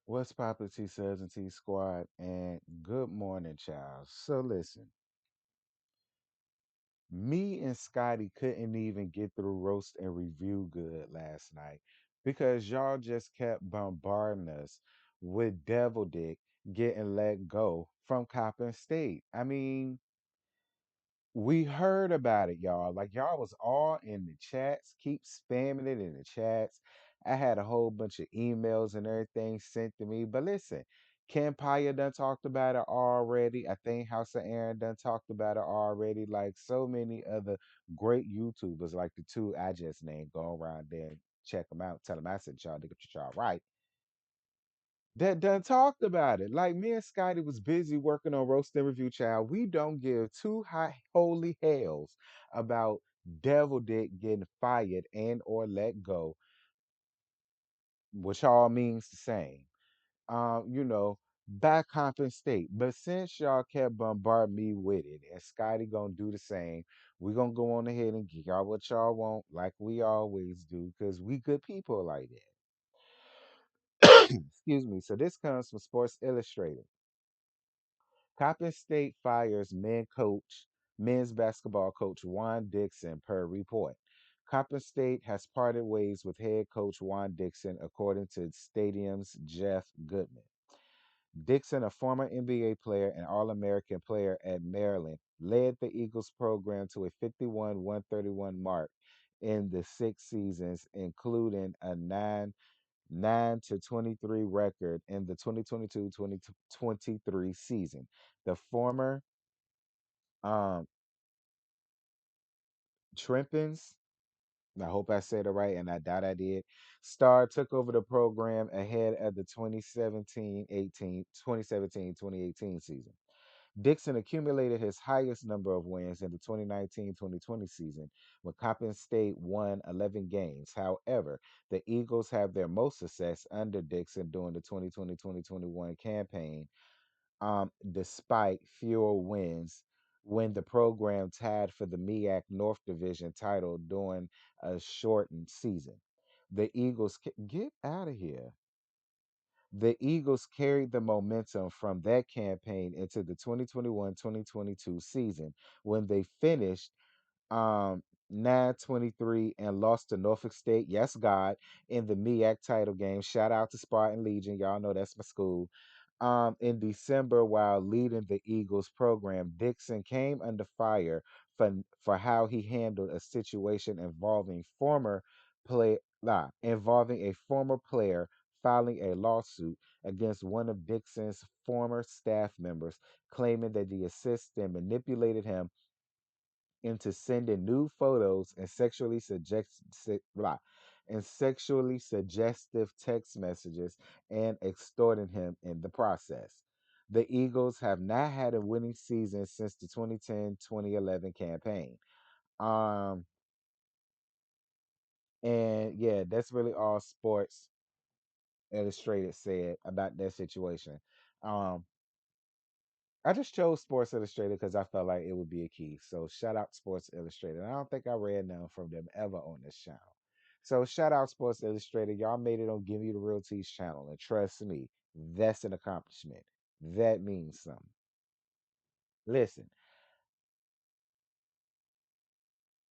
What's poppin' T Subs and T Squad? And good morning, child. So listen, me and Scotty couldn't even get through roast and review good last night because y'all just kept bombarding us with Devil Dick getting let go from Coppin State. I mean, we heard about it, y'all. Like y'all was all in the chats, keep spamming it in the chats. I had a whole bunch of emails and everything sent to me. But listen, Ken Paya done talked about it already. I think House of Aaron done talked about it already. Like so many other great YouTubers, like the two I just named, go around there and check them out. Tell them I said y'all to get y'all right that done talked about it. Like me and Scotty was busy working on roast and review child. We don't give two high holy hells about Devil Dick getting fired and or let go, which all means the same. You know, by compensate. But since y'all kept bombarding me with it, and Scotty gonna do the same, we gonna go on ahead and give y'all what y'all want, like we always do, because we good people like that. Excuse me. So this comes from Sports Illustrated. Coppin State fires men's basketball coach Juan Dixon per report. Coppin State has parted ways with head coach Juan Dixon, according to Stadium's Jeff Goodman. Dixon, a former NBA player and All American player at Maryland, led the Eagles program to a 51-131 mark in the 6 seasons, including a 9-23 record in the 2022-2023 season. The former um Trimpins, I hope I said it right, and I doubt I did. Star took over the program ahead of the 2017-2018 season. Dixon accumulated his highest number of wins in the 2019-2020 season when Coppin State won 11 games. However, the Eagles have their most success under Dixon during the 2020-2021 campaign, despite fewer wins when the program tied for the MEAC North Division title during a shortened season. The get out of here. The Eagles carried the momentum from that campaign into the 2021-2022 season when they finished um 9-23 and lost to Norfolk State. Yes, God, in the MEAC title game. Shout out to Spartan Legion. Y'all know that's my school. In December, while leading the Eagles program, Dixon came under fire for how he handled a situation involving a former player filing a lawsuit against one of Dixon's former staff members, claiming that the assistant manipulated him into sending nude photos and sexually suggestive text messages and extorting him in the process. The Eagles have not had a winning season since the 2010-2011 campaign. Um and yeah, that's really all Sports Illustrated said about that situation. Um I just chose Sports Illustrated because I felt like it would be a key. So shout out Sports Illustrated. I don't think I read none from them ever on this channel. So shout out Sports Illustrated. Y'all made it on Give Me the Real Teach channel. And trust me, that's an accomplishment. That means something. Listen,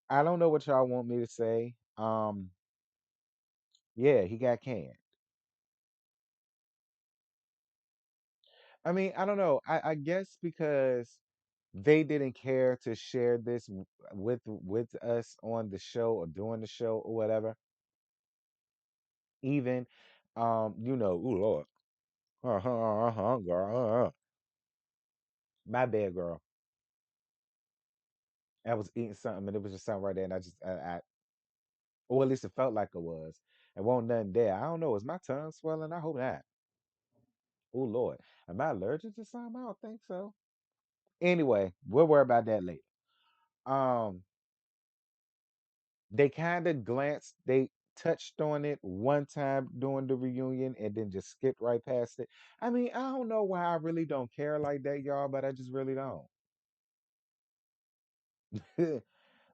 I don't know what y'all want me to say. Yeah, he got canned. I mean, I don't know. I guess because they didn't care to share this with us on the show or during the show or whatever. Even ooh Lord. Girl. My bad, girl. I was eating something and it was just something right there, and or at least it felt like it was. It wasn't nothing there. I don't know. Is my tongue swelling? I hope not. Oh Lord. Am I allergic to something? I don't think so. Anyway, we'll worry about that later. Um, they kind of they touched on it one time during the reunion and then just skipped right past it. I mean, I don't know why I really don't care like that, y'all, but I just really don't.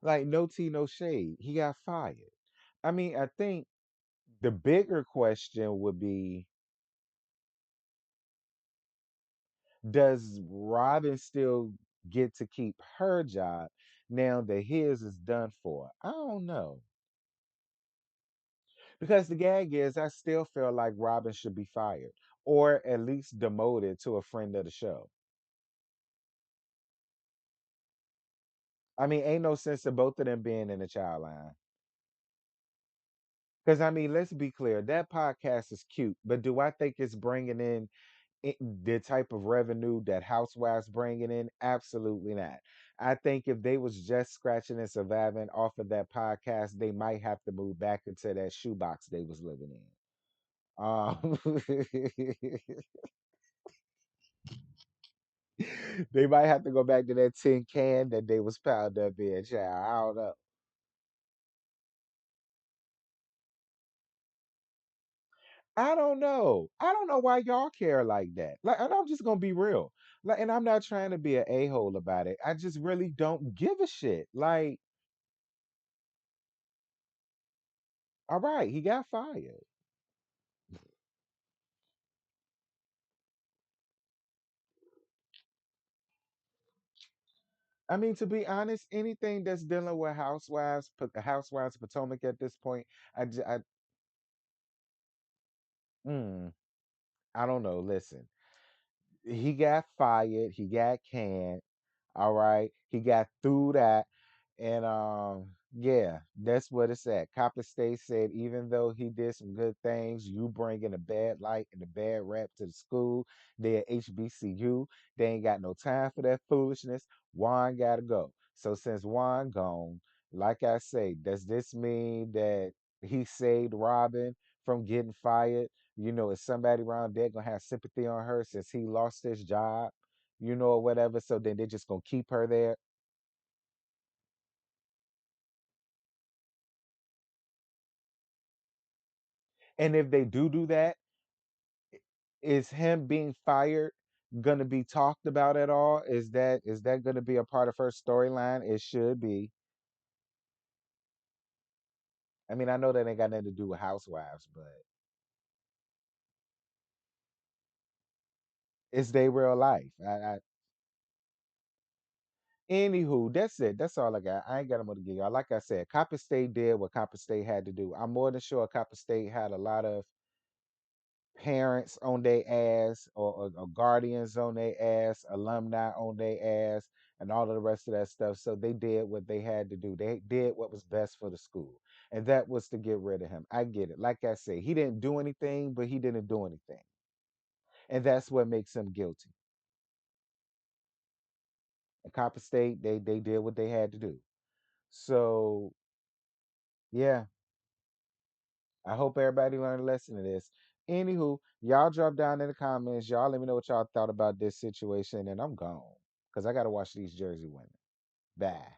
Like no tea, no shade. He got fired. I mean, I think the bigger question would be Does Robin still get to keep her job now that his is done for? I don't know. Because the gag is, I still feel like Robin should be fired or at least demoted to a friend of the show. I mean, ain't no sense of both of them being in the child line. Because, I mean, let's be clear, that podcast is cute, but do I think it's bringing in the type of revenue that Housewives bringing in? Absolutely not. I think if they was just scratching and surviving off of that podcast, they might have to move back into that shoebox they was living in. Um, they might have to go back to that tin can that they was piled up in, child. I don't know. I don't know. I don't know why y'all care like that. Like, and I'm just gonna be real. Like, and I'm not trying to be an a-hole about it. I just really don't give a shit. Like, all right, he got fired. I mean, to be honest, anything that's dealing with Housewives of Potomac at this point, I, j- mm, I don't know. Listen, he got fired. He got canned. All right. He got through that. And yeah, that's what it's at. Copper State said even though he did some good things, you bringing a bad light and a bad rap to the school. They're HBCU. They ain't got no time for that foolishness. Juan gotta go. So since Juan gone, like I say, does this mean that he saved Robin from getting fired? You know, is somebody around there gonna have sympathy on her since he lost his job? You know, or whatever. So then they're just gonna keep her there. And if they do that, is him being fired gonna be talked about at all? Is that gonna be a part of her storyline? It should be. I mean, I know that ain't got nothing to do with housewives, but it's their real life. Anywho, that's it. That's all I got. I ain't got more to give y'all. Like I said, Copper State did what Copper State had to do. I'm more than sure Copper State had a lot of parents on their ass or guardians on their ass, alumni on their ass, and all of the rest of that stuff. So they did what they had to do. They did what was best for the school. And that was to get rid of him. I get it. Like I said, he didn't do anything, but he didn't do anything. And that's what makes him guilty. At Copper State, they did what they had to do. So yeah, I hope everybody learned a lesson of this. Anywho, y'all drop down in the comments. Y'all let me know what y'all thought about this situation, and I'm gone because I gotta watch these Jersey women. Bye.